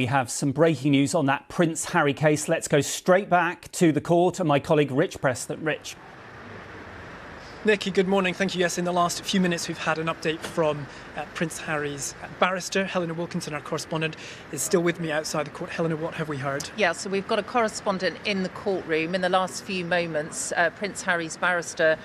we have some breaking news on that Prince Harry case. Let's go straight back to the court and my colleague Rich Preston. Rich. Nicky, good morning. Thank you. Yes, in the last few minutes we've had an update from Prince Harry's barrister. Helena Wilkinson, our correspondent, is still with me outside the court. Helena, what have we heard? Yeah, so we've got a correspondent in the courtroom. In the last few moments, Prince Harry's barrister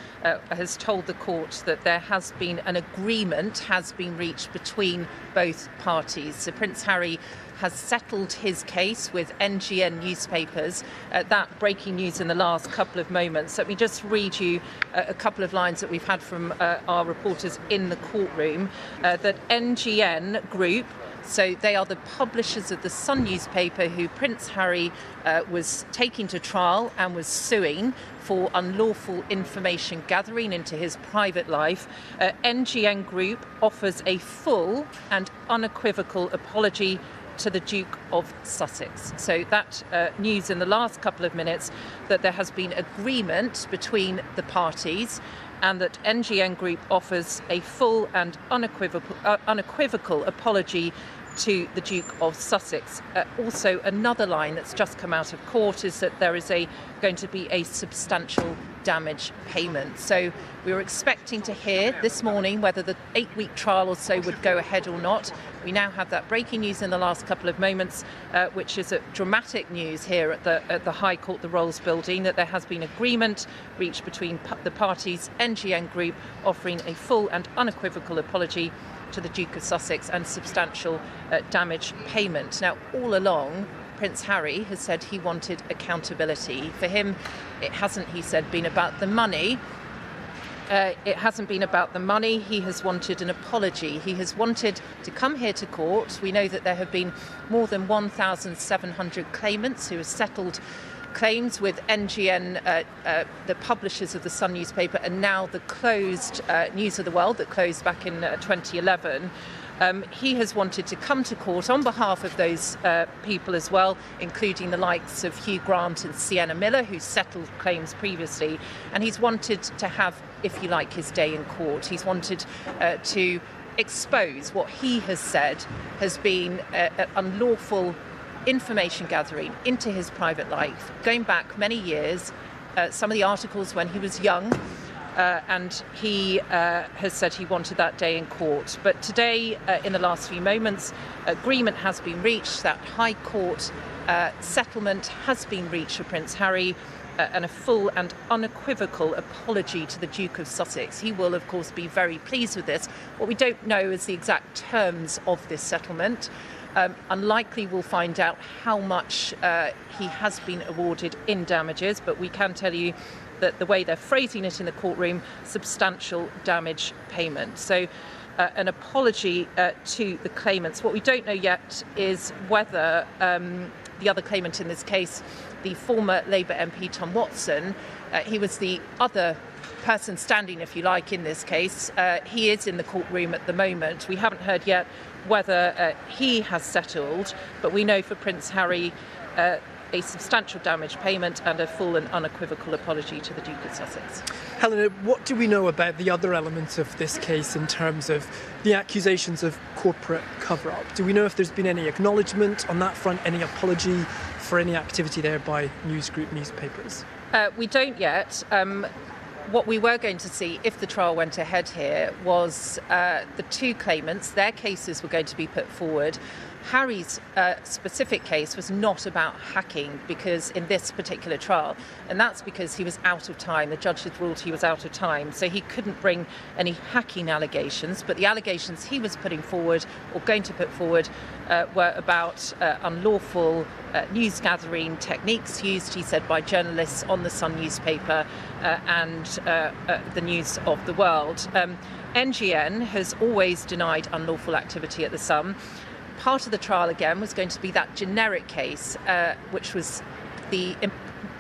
has told the court that there has been an agreement has been reached between both parties. So Prince Harry has settled his case with NGN newspapers. That breaking news in the last couple of moments. Let me just read you a couple of lines that we've had from our reporters in the courtroom. That NGN Group, so they are the publishers of the Sun newspaper who Prince Harry was taking to trial and was suing for unlawful information gathering into his private life. NGN Group offers a full and unequivocal apology to the Duke of Sussex. So that news in the last couple of minutes that there has been agreement between the parties and that NGN Group offers a full and unequivocal apology to the Duke of Sussex. Also, another line that's just come out of court is that there is going to be a substantial damage payment. So we were expecting to hear this morning whether the 8-week trial or so would go ahead or not. We now have that breaking news in the last couple of moments, which is a dramatic news here at the High Court, the Rolls Building, that there has been agreement reached between the parties, NGN Group offering a full and unequivocal apology to the Duke of Sussex and substantial damage payment. Now, all along, Prince Harry has said he wanted accountability. For him, it hasn't, he said, been about the money. It hasn't been about the money. He has wanted an apology. He has wanted to come here to court. We know that there have been more than 1,700 claimants who have settled claims with NGN, the publishers of the Sun newspaper, and now the closed News of the World that closed back in 2011. He has wanted to come to court on behalf of those people as well, including the likes of Hugh Grant and Sienna Miller, who settled claims previously. And he's wanted to have, if you like, his day in court. He's wanted to expose what he has said has been unlawful information gathering into his private life, going back many years, some of the articles when he was young, and he has said he wanted that day in court. But today, in the last few moments, agreement has been reached. That High Court settlement has been reached for Prince Harry, and a full and unequivocal apology to the Duke of Sussex. He will, of course, be very pleased with this. What we don't know is the exact terms of this settlement. Unlikely we'll find out how much he has been awarded in damages, but we can tell you that the way they're phrasing it in the courtroom, substantial damage payment. So an apology to the claimants. What we don't know yet is whether the other claimant in this case, the former Labour MP Tom Watson, he was the other person standing, if you like, in this case. He is in the courtroom at the moment. We haven't heard yet whether he has settled, but we know for Prince Harry a substantial damage payment and a full and unequivocal apology to the Duke of Sussex. Helena, what do we know about the other elements of this case in terms of the accusations of corporate cover-up? Do we know if there's been any acknowledgement on that front, any apology for any activity there by News Group newspapers? We don't yet. What we were going to see if the trial went ahead here was the two claimants, their cases were going to be put forward. Harry's specific case was not about hacking because in this particular trial, and that's because he was out of time. The judge had ruled he was out of time, so he couldn't bring any hacking allegations, but the allegations he was putting forward or going to put forward were about unlawful news gathering techniques used, he said, by journalists on the Sun newspaper and the News of the World. NGN has always denied unlawful activity at the Sun. Part of the trial, again, was going to be that generic case, which was the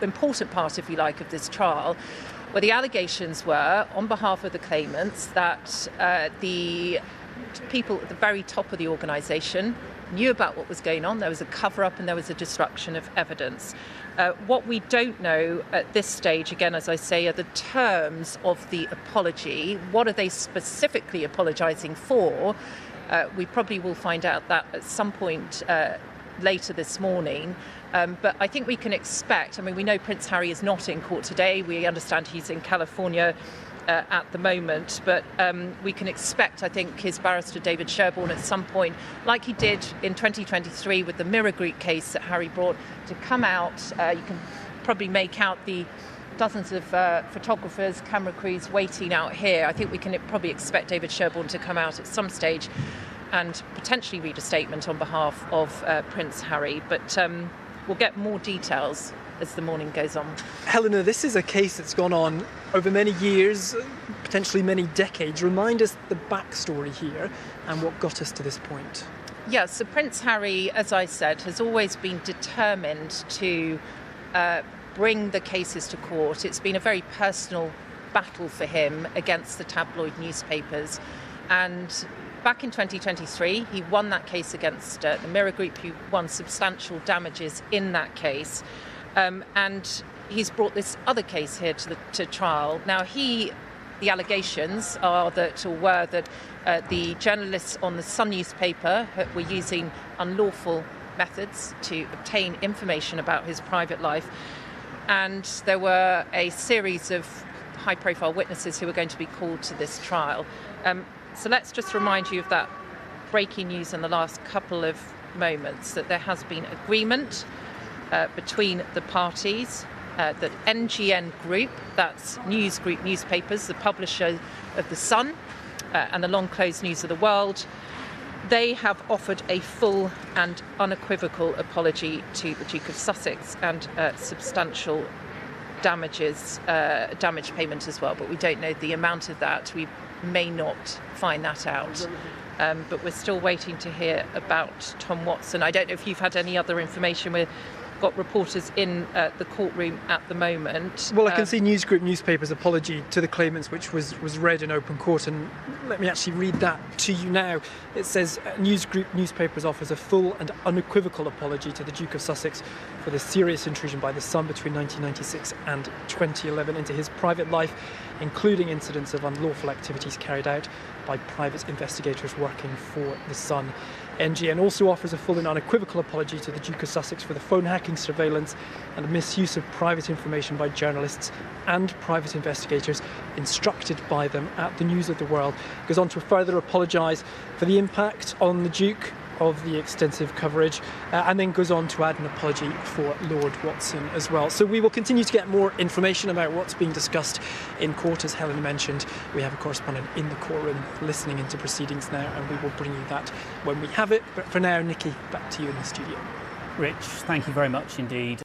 important part, if you like, of this trial, where the allegations were, on behalf of the claimants, that the people at the very top of the organisation knew about what was going on. There was a cover-up and there was a destruction of evidence. What we don't know at this stage, again, as I say, are the terms of the apology. What are they specifically apologising for? We probably will find out that at some point later this morning. But I think we can expect, we know Prince Harry is not in court today. We understand he's in California at the moment, but we can expect, I think, his barrister David Sherborne at some point, like he did in 2023 with the Mirror Group case that Harry brought, to come out. You can probably make out the dozens of photographers, camera crews waiting out here. I think we can probably expect David Sherborne to come out at some stage and potentially read a statement on behalf of Prince Harry. But we'll get more details as the morning goes on. Helena, this is a case that's gone on over many years, potentially many decades. Remind us the backstory here and what got us to this point. Yeah, so Prince Harry, as I said, has always been determined to bring the cases to court. It's been a very personal battle for him against the tabloid newspapers. And back in 2023, he won that case against the Mirror Group. He won substantial damages in that case. And he's brought this other case here to trial. Now, the allegations were that the journalists on the Sun newspaper were using unlawful methods to obtain information about his private life. And there were a series of high-profile witnesses who were going to be called to this trial. So let's just remind you of that breaking news in the last couple of moments, that there has been agreement between the parties, that NGN Group, that's News Group newspapers, the publisher of The Sun and the long-closed News of the World, they have offered a full and unequivocal apology to the Duke of Sussex and substantial damage payment as well. But we don't know the amount of that. We may not find that out. But we're still waiting to hear about Tom Watson. I don't know if you've had any other information. We've got reporters in the courtroom at the moment. Well, I can see News Group newspapers' apology to the claimants, which was read in open court, and let me actually read that to you now. It says, News Group newspapers offers a full and unequivocal apology to the Duke of Sussex for the serious intrusion by the Sun between 1996 and 2011 into his private life, including incidents of unlawful activities carried out by private investigators working for the Sun. NGN also offers a full and unequivocal apology to the Duke of Sussex for the phone hacking, surveillance and misuse of private information by journalists and private investigators instructed by them at the News of the World. It goes on to further apologise for the impact on the Duke of the extensive coverage, and then goes on to add an apology for Lord Watson as well. So we will continue to get more information about what's being discussed in court. As Helen mentioned, we have a correspondent in the courtroom listening into proceedings now, and we will bring you that when we have it. But for now, Nikki, back to you in the studio. Rich, thank you very much indeed.